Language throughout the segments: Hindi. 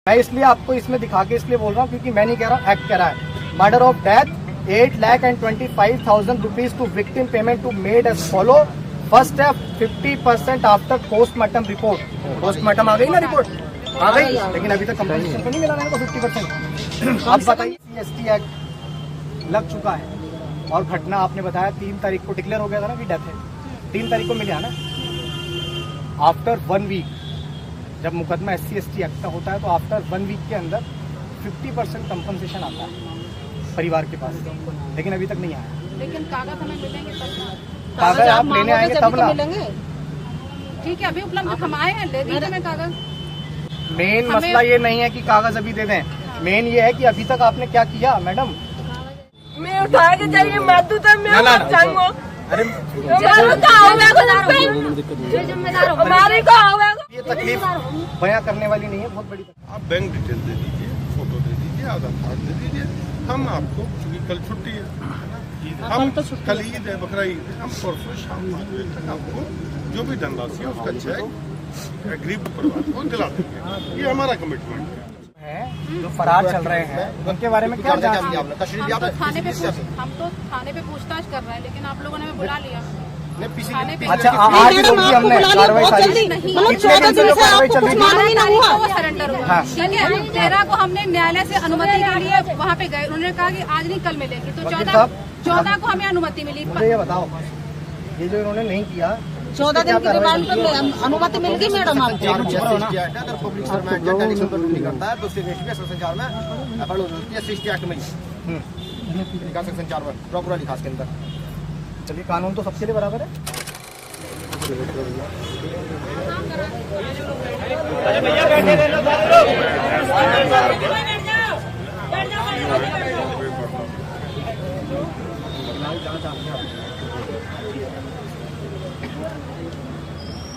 मैं इसलिए आपको इसमें दिखा के इसलिए बोल रहा हूँ क्योंकि मैं नहीं कह रहा हूँ, एक्ट कह रहा है। Murder of death 8,25,000 rupees to victim payment to made as follow. First है 50% आफ्टर पोस्टमार्टम रिपोर्ट। पोस्टमार्टम आ गई ना रिपोर्ट, आ गई, लेकिन अभी तक कंपनसेशन तो नहीं मिला मेरे को 50%। अब बताइए, SC एक्ट लग चुका है और घटना आपने बताया 3 तारीख को डिक्लेयर हो गया था ना कि डेथ है, 3 तारीख को मिला ना। आफ्टर 1 वीक जब मुकदमा SC/ST एक्ट का होता है तो आफ्टर 1 वीक के अंदर 50% कंपनसेशन आता है परिवार के पास, लेकिन अभी तक नहीं आया। लेकिन कागज हमें मिलेंगे तब, कागज आप लेने आएंगे तब ना। ठीक है, अभी उपलब्ध हम आए हैं, ले दीजिए हमें कागज। मेन मसला ये नहीं है कि कागज अभी दे दें, मेन ये है कि अभी तक आपने क्या किया मैडम। मैं उठा के जाइए मातू तब मैं मर जाऊंगा। अरे हमारे को ये तकलीफ बयां करने वाली नहीं है, बहुत बड़ी। आप बैंक डिटेल दे दीजिए, फोटो दे दीजिए, आधार कार्ड दे दीजिए, हम आपको, क्योंकि कल छुट्टी है, हम कल ईद है, बकरा ईद है, हम परसों शाम 5 बजे तक आपको जो भी धनराशि है उसका चेक एग्रीड परिवार को दिला देंगे। ये हमारा कमिटमेंट है। जो फरार चल रहे हैं उनके बारे में क्या जांच की आपने? हम तो थाने पे पूछताछ कर रहे हैं, लेकिन आप लोगों ने हमें बुला लिया। अच्छा, आज ही बोली हमने कार्रवाई सारी, कितने दिन से जो कार्रवाई चल रही थी वो सरेंडर हुआ। ठीक है, 13 को हमने न्यायालय से अनुमति के लिए वहाँ पे गए, उन्होंने कहा कि आज नहीं कल मिलेगी, तो 14 को हमें अनुमति मिली। मुझे ये बताओ, ये जो इन्होंने नहीं किया 14 दिन की रिमांड पर अनुमति मिल गई मैडम आपको? अगर पब्लिक सर्वेंट या टेलीविजन पर ड्यूटी करता है तो उसके बेसिस पे सेक्शन 4 में एफआईआर होती है, SC एक्ट में लिखा सेक्शन 4 में प्रॉपर लिखा के अंदर। चलिए, कानून तो सबके लिए बराबर है।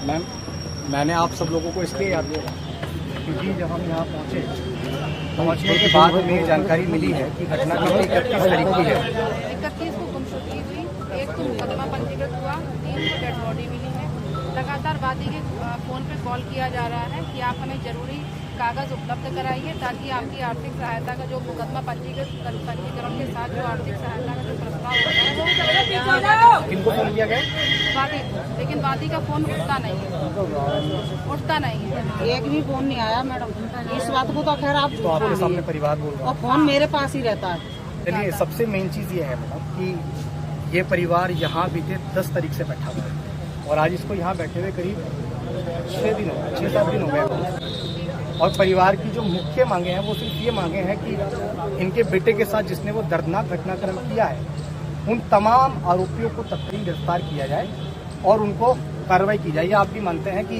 मैम, मैंने आप सब लोगों को इसलिए याद किया क्योंकि जब हम यहाँ पहुँचने के बाद हमें जानकारी मिली है कि घटना की 31 तारीख की है। 31 को गुमशुदगी हुई, 1 को मुकदमा पंजीकृत हुआ, 3 को डेड बॉडी मिली है। लगातार वादी के फोन पे कॉल किया जा रहा है कि आप हमें जरूरी कागज उपलब्ध कराइए ताकि आपकी आर्थिक सहायता का जो मुकदमा पंजीकरण के साथ जो आर्थिक सहायता का जो प्रस्ताव होता है किनको फोन किया गया? वादी, लेकिन वादी का फोन उठता नहीं है। एक भी फोन नहीं आया मैडम। इस बात को तो खैर आप तो आपके सामने परिवार बोल रहा और फोन मेरे पास ही रहता है। चलिए, सबसे मेन चीज़ ये है मैडम कि ये परिवार यहाँ बीते 10 तारीख से बैठा हुआ है और आज इसको यहाँ बैठे हुए करीब 6-7 दिन हो गए। और परिवार की जो मुख्य मांगे हैं वो सिर्फ ये मांगे हैं कि इनके बेटे के साथ जिसने वो दर्दनाक घटनाक्रम किया है उन तमाम आरोपियों को तत्काल गिरफ्तार किया जाए और उनको कार्रवाई की जाए। आप भी मानते हैं कि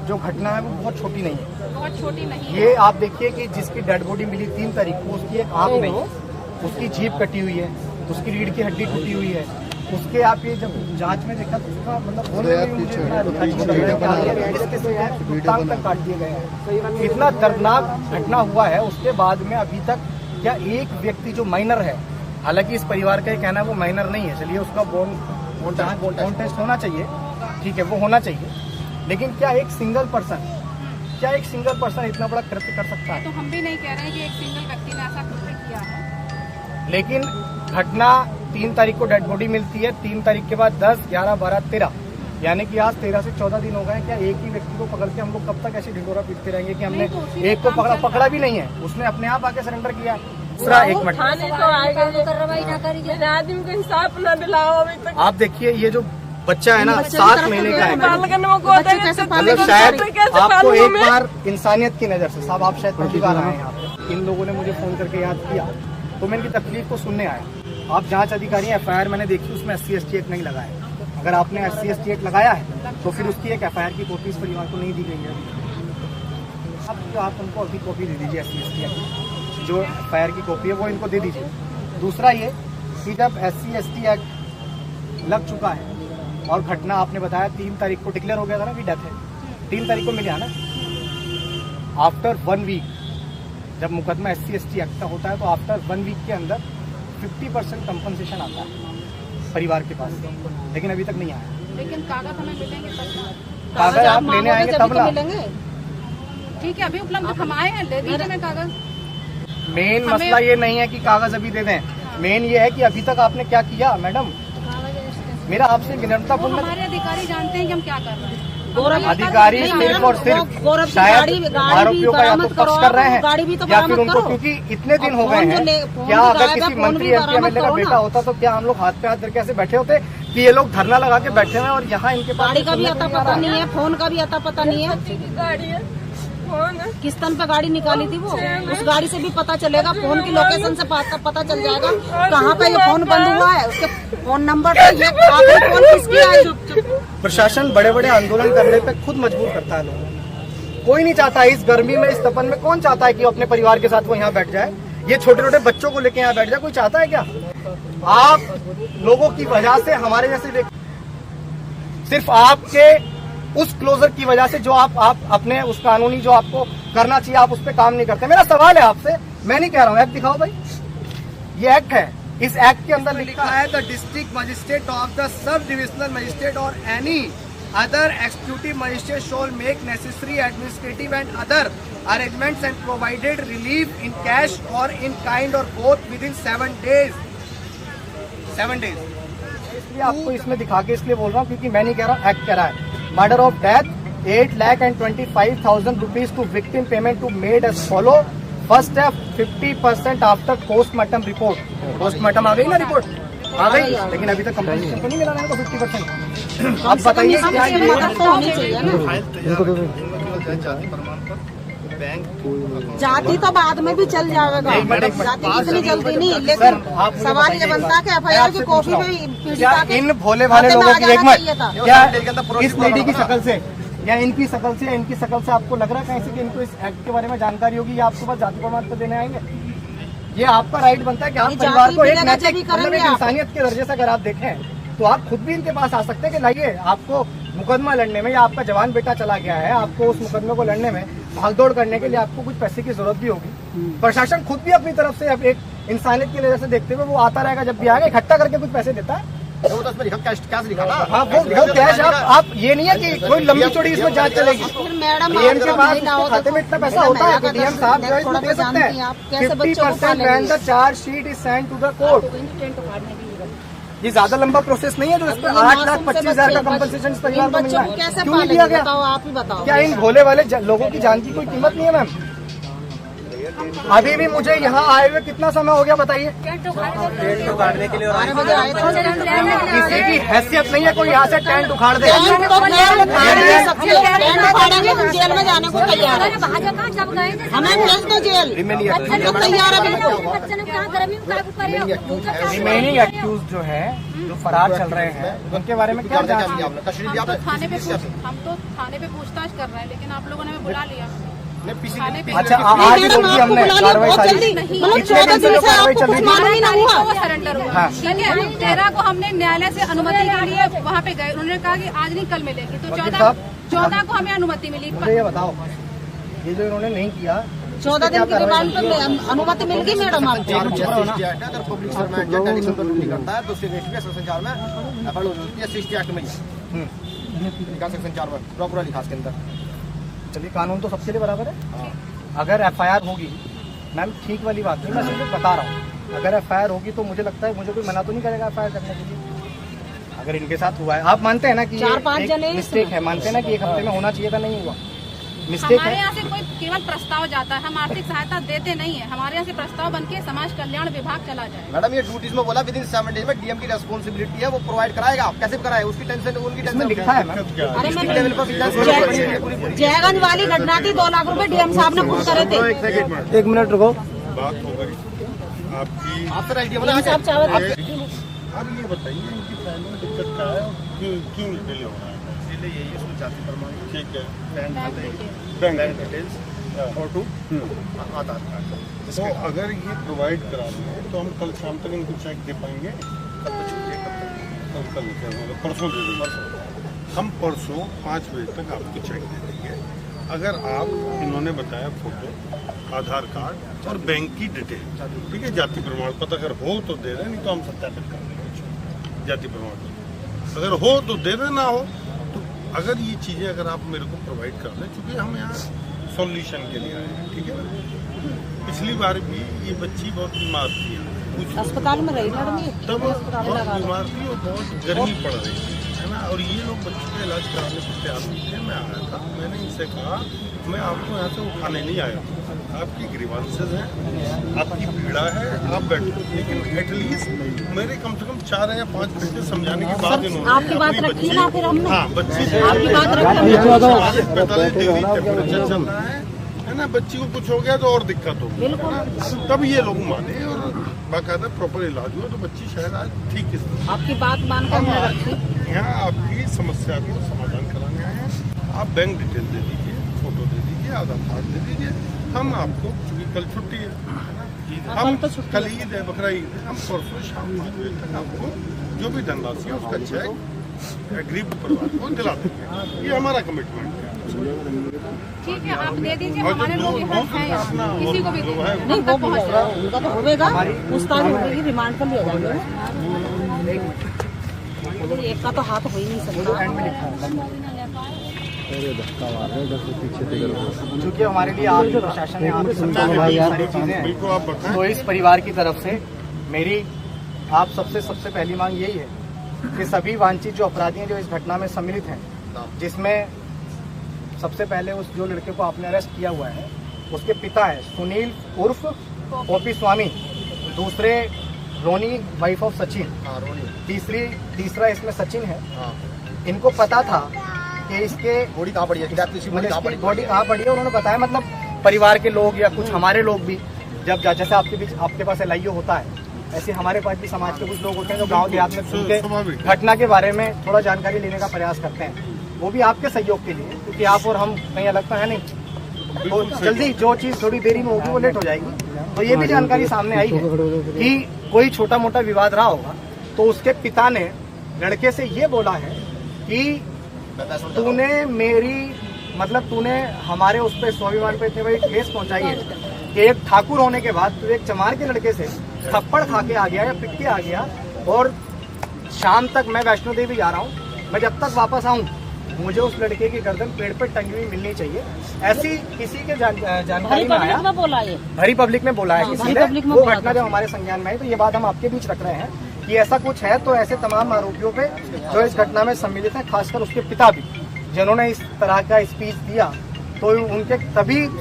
जो घटना है वो बहुत छोटी नहीं है, बहुत छोटी नहीं है। ये आप देखिए कि जिसकी डेड बॉडी मिली 3 तारीख को, उसकी एक आंख नहीं, उसकी जीभ कटी हुई है, उसकी रीढ़ की हड्डी टूटी हुई है। उसके आप ये जब जांच में देखा तो उसका मतलब टांग तक काट दिए गए हैं। इतना दर्दनाक घटना हुआ है, उसके बाद में अभी तक क्या एक व्यक्ति जो माइनर है, हालांकि इस परिवार का ये कहना है वो माइनर नहीं है, चलिए उसका बोन टेस्ट होना चाहिए, ठीक है वो होना चाहिए, लेकिन क्या एक सिंगल पर्सन इतना बड़ा कृत्य कर सकता है? तो हम भी नहीं कह रहे हैं कि एक सिंगल व्यक्ति ने ऐसा कृत्य किया है, लेकिन घटना 3 तारीख को डेड बॉडी मिलती है, 3 तारीख के बाद 10, 11, 12, 13 यानी कि आज 13 से 14 दिन हो गए। क्या एक ही व्यक्ति को पकड़ के हम लोग कब तक ऐसे ढिंडोरा पीटते रहेंगे कि हमने एक को पकड़ा भी नहीं है, उसने अपने आप आके सरेंडर किया। दूसरा, एक मिनट, आप देखिए ये जो बच्चा है ना 7 महीने का है, मतलब शायद आपको एक बार इंसानियत की नजर से, साहब आप शायद पहली बार आए यहाँ पे, इन लोगों ने मुझे फोन करके याद किया तो मैं इनकी तकलीफ को सुनने आया। आप जांच अधिकारी FIR मैंने देखी, उसमें SC/ST एक्ट नहीं लगाया। अगर आपने SC/ST एक्ट लगाया है तो फिर उसकी एक FIR की कॉपी इस परिवार को नहीं दी गई है। अब आप उनको अभी कॉपी दे दीजिए SC/ST एक्ट, जो FIR की कॉपी है वो इनको दे दीजिए। दूसरा ये कि जब SC/ST एक्ट लग चुका है और घटना आपने बताया 3 तारीख को डिक्लेयर हो गया था ना कि डेथ है, 3 तारीख को मिला ना। आफ्टर 1 वीक जब मुकदमा SC/ST एक्ट का होता है तो आफ्टर 1 वीक के अंदर 50% कंपनसेशन आता है परिवार के पास, लेकिन अभी तक नहीं आया। लेकिन कागज हमें मिलेंगे तब, कागज आप लेने आएंगे तब ना। ठीक है, अभी उपलब्ध हम आए हैं, ले दीजिए मैं कागज। मेन मसला ये नहीं है कि कागज अभी दे दें, मेन ये है कि अभी तक आपने क्या किया मैडम। मेरा आपसे विनम्रतापूर्ण, हमारे अधिकारी जानते हैं कि हम क्या कर रहे हैं। अधिकारी सिर्फ और सिर्फ शायद आरोपियों का या तो पक्ष कर रहे हैं या फिर उनको, क्योंकि इतने दिन हो गए हैं। क्या अगर किसी मंत्री एमपी एमएलए का बेटा होता तो क्या हम लोग हाथ पे हाथ करके ऐसे बैठे होते कि ये लोग धरना लगा के बैठे हुए और यहाँ इनके पास गाड़ी का भी अता पता नहीं है, फोन का भी अता पता नहीं है। गाड़ी है, फोन है। किस तन पे गाड़ी निकाली थी वो, उस गाड़ी से भी पता चलेगा, फोन की लोकेशन से पता चल जाएगा कहाँ पे ये फोन बंद हुआ है, उसके फोन नंबर पे ये आखिरी फोन किसकी आई। प्रशासन बड़े बड़े आंदोलन करने पे खुद मजबूर करता है लोगों को। कोई नहीं चाहता इस गर्मी में, इस तपन में कौन चाहता है कि अपने परिवार के साथ वो यहाँ बैठ जाए, ये छोटे छोटे बच्चों को लेके यहाँ बैठ जाए, कोई चाहता है क्या? आप लोगों की वजह से हमारे जैसे सिर्फ आपके उस क्लोजर की वजह से जो आप अपने उस कानूनी जो आपको करना चाहिए आप उस पर काम नहीं करते। मेरा सवाल है आपसे, मैं नहीं कह रहा हूँ, एक्ट दिखाओ भाई, ये एक्ट है, इस एक्ट के अंदर लिखा है the district magistrate of the sub divisional magistrate और any other executive magistrate shall make necessary administrative and other arrangements and provided relief in cash और इन काइंड और both with in 7 days। 7 days इसलिए आपको इसमें दिखा के इसलिए बोल रहा हूँ क्योंकि मैं नहीं कह रहा, एक्ट कह रहा है। Murder of death 8,25,000 rupees to victim, payment to made as follow. First है 50% आफ्टर पोस्टमार्टम रिपोर्ट। पोस्टमार्टम आ गई ना रिपोर्ट, आ गई, लेकिन अभी तक कंपनी को नहीं मिला ना 50%। आप बताइए क्या ये जाति तो बाद में भी चल जाएगा, जाति इतनी जल्दी नहीं, लेकिन सवाल ये बनता है कि एफआईआर की कॉपी में क्या इन भोले भाले लोगों की, एक मिनट, क्या इस लेडी की शक्ल से या इनकी शक्ल से या इनकी शक्ल से आपको लग रहा है कहीं से कि इनको इस एक्ट के बारे में जानकारी होगी या आपके पास जाति प्रमाण पत्र देने आएंगे? ये आपका राइट बनता है कि आप परिवार को एक नैतिक मतलब एक इंसानियत के दर्जे से अगर आप देखें तो आप खुद भी इनके पास आ सकते हैं कि लाइए, आपको मुकदमा लड़ने में या आपका जवान बेटा चला गया है, आपको उस मुकदमे को लड़ने में भागदौड़ करने के लिए आपको कुछ पैसे की जरूरत भी होगी। प्रशासन खुद भी अपनी तरफ से अब एक इंसानियत के लिए जैसे देखते हुए वो आता रहेगा, जब भी आएगा इकट्ठा करके कुछ पैसे देता है। वो तो उसमें कैश लिखा था। हाँ, वो कैश आप ये नहीं है कि कोई लंबी चौड़ी इसमें जांच चलेगी। डीएम के पास खाते में इतना पैसा होता है कि डीएम साहब जो है इसमें दे सकते हैं 50% when the charge sheet is send to the court. ये ज्यादा लंबा प्रोसेस नहीं है जो इस पर 8,25,000 का कंपनसेशन इस परिवार को मिला है। क्यों नहीं दिया गया? आप ही बताओ। क्या इन भोले वाले लोगों की जान की कोई कीमत नहीं है मैम? अभी भी मुझे यहाँ आए हुए कितना समय हो गया बताइए? काटने के लिए किसी की हैसियत नहीं है कोई यहाँ से टेंट उखाड़ दे। जेल में जाने को तैयार है, हमें भेज दो जेल, हम लोग तैयार है बिल्कुल। रिमेनिंग एक्यूज जो है जो फरार चल रहे हैं उनके बारे में क्या जांच की आपने? हम तो थाने पे पूछताछ कर रहे हैं, लेकिन आप लोगों ने हमें बुला लिया। अच्छा, आज ही बोल दी हमने कार्रवाई सारी, कितने दिन से कार्रवाई चल रही थी? वो सरेंडर हुआ, ठीक है। 13 को हमने न्यायालय से अनुमति के लिए वहाँ पे गए, उन्होंने कहा कि आज नहीं कल मिलेगी, तो 14 को हमें अनुमति मिली। मुझे ये बताओ, ये जो इन्होंने नहीं किया 14 दिन की रिमांड पर अनुमति मिल गई मैडम आपको? अगर पब्लिक सर्वेंट एडिशनल पर ड्यूटी करता है तो सेक्शन 4 में एफआईआर होती है, 60 एक्ट में सेक्शन 4 में प्रॉपर लिखा के अंदर। चलिए, कानून तो सबके लिए बराबर है। अगर एफआईआर होगी मैम, ठीक वाली बात नहीं, मैं सिर्फ बता रहा हूँ, अगर एफआईआर होगी तो मुझे लगता है मुझे कोई मना तो नहीं करेगा एफआईआर करने के लिए। अगर इनके साथ हुआ है, आप मानते हैं ना कि 4-5 जने मिस्टेक है, मानते हैं ना कि 1 हफ्ते में होना चाहिए था, नहीं हुआ, मिस्टेक हमारे है। यहाँ से कोई केवल प्रस्ताव जाता है, हम आर्थिक सहायता देते नहीं है। हमारे यहाँ से प्रस्ताव बनके समाज कल्याण विभाग चला जाए। मैडम ये ड्यूटीज में बोला विद इन 7 days में डीएम की रेस्पॉन्सिबिलिटी है, वो प्रोवाइड कराएगा। आप कैसे कराए उसकी टेंशन, उनकी टेंशन लिखा है मैम। अरे मैं जयगंज वाली घटना थी, 2 लाख रुपए डीएम साहब ने बुक करे थे। 1 मिनट रुको, बात हो गई आपकी, आपसे आइडिया बना साहब चावल अब ये बताइए इनकी फाइल में दिक्कत क्या है, क्यों डिले हो रहा है? यही उसमें जाति प्रमाण, ठीक है, बैंक डिटेल्स और आधार कार्ड। तो अगर ये प्रोवाइड करा दें तो हम कल शाम तक इनको चेक दे पाएंगे? कल परसों दे देंगे। हम परसों 5 बजे तक आपको चेक दे देंगे। अगर आप, इन्होंने बताया फोटो, आधार कार्ड और बैंक की डिटेल, ठीक है, जाति प्रमाण पत्र अगर हो तो दे दें, नहीं तो हम सत्यापित कर देंगे जाति प्रमाण पत्र। अगर हो तो दे दें, ना हो तो अगर ये चीज़ें अगर आप मेरे को प्रोवाइड कर दें, क्योंकि हम यहाँ सॉल्यूशन के लिए आए हैं, ठीक है ना। पिछली बार भी ये बच्ची बहुत बीमार थी, अस्पताल में रही लड़की, तब बहुत बीमार थी और बहुत गर्मी पड़ रही थी, है ना। और ये लोग बच्चों का इलाज कराने को तैयार नहीं थे। मैं आया था, मैंने इनसे कहा मैं आपको यहाँ से उठाने नहीं आया, आपकी ग्रीवांसेस हैं, आपकी पीड़ा है, आप बैठो। लेकिन एटलीस्ट मेरे कम से कम 4 या 5 घंटे समझाने के बाद इन्होंने आपकी बात रखी ना फिर हमने, हाँ बच्ची से आपकी बात रखी 45 डिग्री टेम्परेचर चल रहा है ना, बच्ची को कुछ हो गया तो और दिक्कत होगी, है ना। तब ये लोग माने और बाकायदा प्रॉपर इलाज हुआ तो बच्ची शायद आज ठीक है। आपकी बात मानकर हमने रखी। यहाँ आपकी समस्या को समाधान कराने आए हैं। आप बैंक डिटेल दे दीजिए, फोटो दे दीजिए, आधार कार्ड दे दीजिए, हम आपको, क्योंकि कल छुट्टी है ना, हम कल ईद है, बकरा ईद है, हम परसों शाम 5 बजे तक आपको जो भी धनराशि है उसका चेक गरीब परिवार को दिला देंगे। ये हमारा कमिटमेंट है। ठीक है, आप दे दीजिए, हमारे लोग यहाँ हैं, किसी को भी दे दीजिए। नहीं वो उनका तो होगा, पूछताछ होगी, रिमांड पर लिया जाएगा। एक का तो हाथ हो ही नहीं सकता। क्योंकि हमारे लिए आपके प्रशासन ने आपसे समझाया सारी चीजें हैं, तो इस परिवार की तरफ से मेरी आप सबसे पहली मांग यही है कि सभी वांछित जो अपराधी हैं जो इस घटना में सम्मिलित हैं, जिसमें सबसे पहले उस जो लड़के को आपने अरेस्ट किया हुआ है उसके पिता है सुनील उर्फ ओपी स्वामी, दूसरे रोनी वाइफ ऑफ सचिन, तीसरा इसमें सचिन है। इनको पता था कि इसके बॉडी कहाँ पड़ी है, बॉडी कहाँ पड़ी है, उन्होंने बताया। मतलब परिवार के लोग या कुछ हमारे लोग भी, जब जैसे आपके पास LIO होता है, ऐसे हमारे पास भी समाज के कुछ लोग होते हैं जो गांव देहात में घूम के घटना के बारे में थोड़ा जानकारी लेने का प्रयास करते हैं। वो भी आपके सहयोग के लिए, क्योंकि आप और हम कहीं अलग तो है नहीं, तो जल्दी जो चीज़ थोड़ी देरी में होगी वो लेट हो जाएगी। तो ये भी जानकारी सामने आई है कि कोई छोटा मोटा विवाद रहा होगा, तो उसके पिता ने लड़के से ये बोला है कि तूने हमारे उस पर स्वाभिमान पे इतनी बड़ी ठेस पहुंचाई है कि एक ठाकुर होने के बाद तू एक चमार के लड़के से थप्पड़ खा के आ गया या पिट के आ गया, और शाम तक मैं वैष्णो देवी जा रहा हूँ, मैं जब तक वापस आऊँ मुझे उस लड़के की गर्दन पेड़ पर टंगी हुई मिलनी चाहिए। ऐसी किसी के जानकारी में आया, भरी पब्लिक में बोला है किसी ने, वो घटना जब हमारे संज्ञान में आई तो ये बात हम आपके बीच रख रहे हैं कि ऐसा कुछ है। तो ऐसे तमाम आरोपियों पे जो इस घटना में सम्मिलित हैं, खासकर उसके पिता भी जिन्होंने इस तरह का स्पीच दिया, तो उनके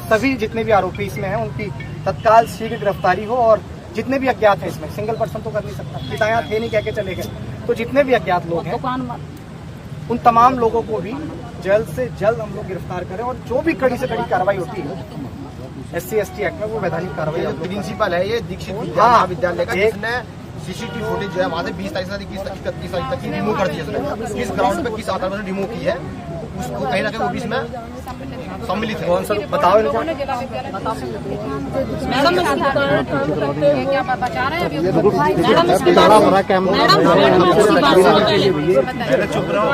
सभी जितने भी आरोपी इसमें हैं उनकी तत्काल शीघ्र गिरफ्तारी हो, और जितने भी अज्ञात हैं, इसमें सिंगल पर्सन तो कर नहीं सकता, पिता यहाँ थे नहीं कह के चले गए, तो जितने भी अज्ञात लोग हैं उन तमाम लोगों को भी जल्द से जल्द हम लोग गिरफ्तार करें, और जो भी कड़ी से कड़ी कार्रवाई होती है SC/ST एक्ट में वो वैधानिक कार्रवाई। प्रिंसिपल है ये दीक्षित महाविद्यालय का, जिसने CCTV फुटेज जो है वहाँ से 20 तारीख से 31 तारीख तक की रिमूव कर दी है उसने, किस ग्राउंड पे किस आधार पर रिमूव की है, उसको कहीं ना कहीं वो भी इसमें सम्मिलित है। कौन सा बताओ इनको। मैडम क्या बचा रहे हैं अभी? चुप रहो।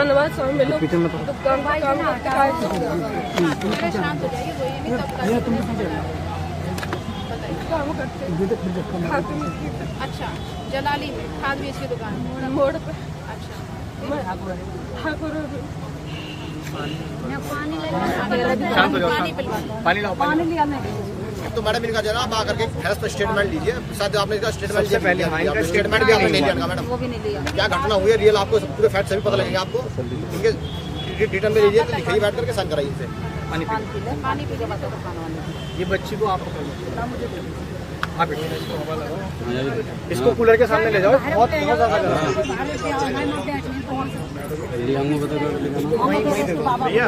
अच्छा, जलाली में खाद बीज की दुकान मोड़ पे। अच्छा, पानी लाओ, पानी लिया। तो मैडम इनका जो है आप आकर के हेल्थ पर स्टेटमेंट लीजिए, शायद आपने इसका स्टेटमेंट सबसे पहले स्टेटमेंट भी आपने नहीं लिया मैडम, वो भी नहीं लिया। क्या घटना हुई है रियल, आपको पूरे फैक्ट सभी पता लगेंगे आपको। इनके रिटर्न में लीजिए, तो लिखिए बैठ करके साइन कराइए इसे। पानी पी के बताओ खाना वाले। ये बच्ची को आप आप इसको कूलर के सामने ले जाओ, बहुत ज्यादा भैया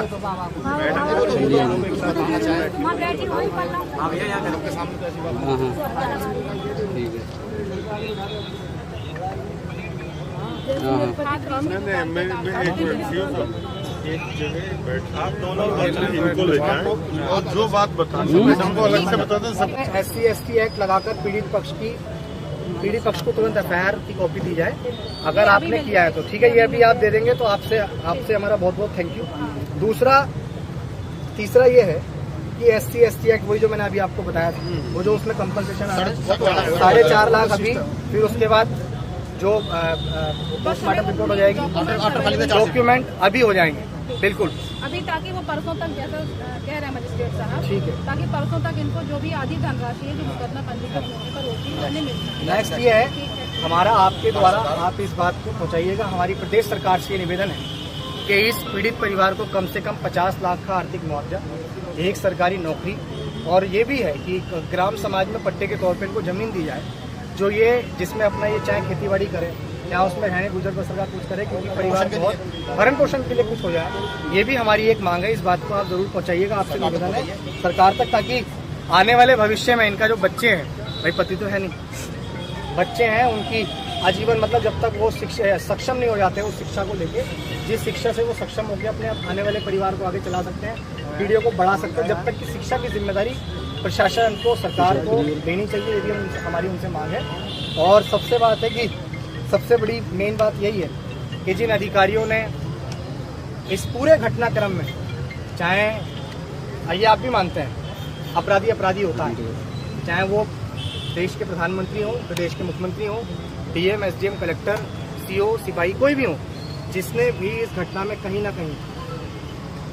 एक जगह बैठ, आप दोनों इनको ले जाएं और जो बात बताना मैडम को अलग से बता दें। सब SC/ST एक्ट लगाकर पीड़ित पक्ष को तुरंत FIR की कॉपी दी जाए। अगर आपने किया है तो ठीक है, ये अभी आप दे देंगे तो आपसे हमारा बहुत बहुत थैंक यू। तीसरा ये है कि SC/ST एक्ट वही जो मैंने अभी आपको बताया था, वो जो उसमें कंपनसेशन 4.5 लाख अभी, फिर उसके बाद जो पोस्टमार्टम रिपोर्ट हो जाएगी, डॉक्यूमेंट अभी हो जाएंगे, दें बिल्कुल अभी, ताकि वो परसों तक, जैसा कह रहे हैं मजिस्ट्रेट साहब, ठीक है। ताकि परसों तक इनको जो भी आधी धनराशि है जो मुकदमा पंजीकृत होने पर होती है उन्हें मिल सके। नेक्स्ट ये है हमारा, आपके द्वारा आप इस बात को पहुंचाइएगा, हमारी प्रदेश सरकार से ये निवेदन है कि इस पीड़ित परिवार को कम से कम 50 लाख का आर्थिक मुआवजा, एक सरकारी नौकरी, और ये भी है कि ग्राम समाज में पट्टे के तौर पर इनको जमीन दी जाए, जो ये जिसमें अपना ये चाहे खेतीबाड़ी करे या उसमें रहने गुजर बसर का कुछ करे, क्योंकि परिवार बहुत भरण पोषण के लिए कुछ हो जाए। ये भी हमारी एक मांग है, इस बात को आप जरूर पहुंचाइएगा, आपसे निवेदन है सरकार तक, ताकि आने वाले भविष्य में इनका जो बच्चे हैं, भाई पति तो है नहीं, बच्चे हैं, उनकी आजीवन मतलब जब तक वो शिक्षा सक्षम नहीं हो जाते उस शिक्षा को लेके, जिस शिक्षा से वो सक्षम होकर अपने आने वाले परिवार को आगे चला सकते हैं, पीढ़ियों को बढ़ा सकते हैं, जब तक कि शिक्षा की जिम्मेदारी प्रशासन को, सरकार को देनी चाहिए, ये भी हमारी उनसे मांग है। और सबसे बात है कि सबसे बड़ी मेन बात यही है कि जिन अधिकारियों ने इस पूरे घटनाक्रम में, चाहे ये आप भी मानते हैं अपराधी अपराधी होता है, चाहे वो देश के प्रधानमंत्री हो, प्रदेश के मुख्यमंत्री हो, डीएम, एसडीएम, कलेक्टर, सीओ, सिपाही, कोई भी हो, जिसने भी इस घटना में कहीं ना कहीं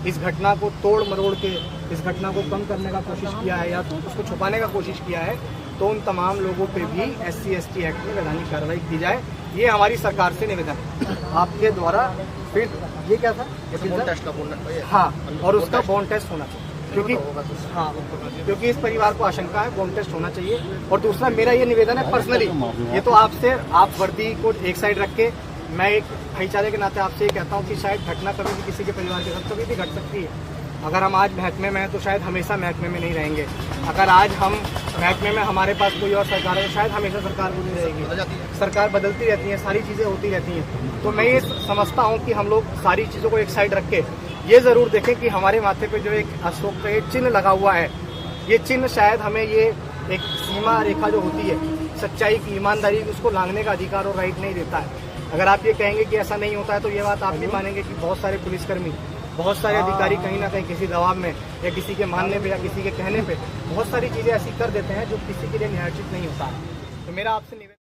इस घटना को तोड़ मरोड़ के इस घटना को कम करने का कोशिश किया है या तो उसको छुपाने का कोशिश किया है, तो उन तमाम लोगों पे भी SC/ST एक्ट में वैधानिक कार्रवाई की जाए, ये हमारी सरकार से निवेदन है आपके द्वारा। फिर ये क्या था, हाँ, और उसका बॉन्ड टेस्ट होना चाहिए, क्योंकि इस परिवार को आशंका है, बॉन्ड टेस्ट होना चाहिए। और दूसरा मेरा ये निवेदन है पर्सनली, ये तो आपसे, आप वर्दी को एक साइड रख के, मैं एक भाईचारे के नाते आपसे ये कहता हूँ कि शायद घटना कभी भी किसी के परिवार के साथ कभी भी घट सकती है। अगर हम आज महकमे में हैं तो शायद हमेशा महकमे में नहीं रहेंगे, अगर आज हम महकमे में हमारे पास कोई और सरकार है तो शायद हमेशा सरकार को नहीं रहेगी, सरकार बदलती रहती है, सारी चीज़ें होती रहती हैं। तो मैं ये समझता हूँ कि हम लोग सारी चीज़ों को एक साइड रख के ये ज़रूर देखें कि हमारे माथे पे जो एक अशोक का ये चिन्ह लगा हुआ है, ये चिन्ह शायद हमें ये एक सीमा रेखा जो होती है सच्चाई की, ईमानदारी की, उसको लांघने का अधिकार और राइट नहीं देता है। अगर आप ये कहेंगे कि ऐसा नहीं होता है तो ये बात आप भी मानेंगे कि बहुत सारे पुलिसकर्मी, बहुत सारे अधिकारी कहीं ना कहीं किसी दबाव में या किसी के मानने पे या किसी के कहने पे बहुत सारी चीज़ें ऐसी कर देते हैं जो किसी के लिए न्यायोचित नहीं होता है। तो मेरा आपसे निवेदन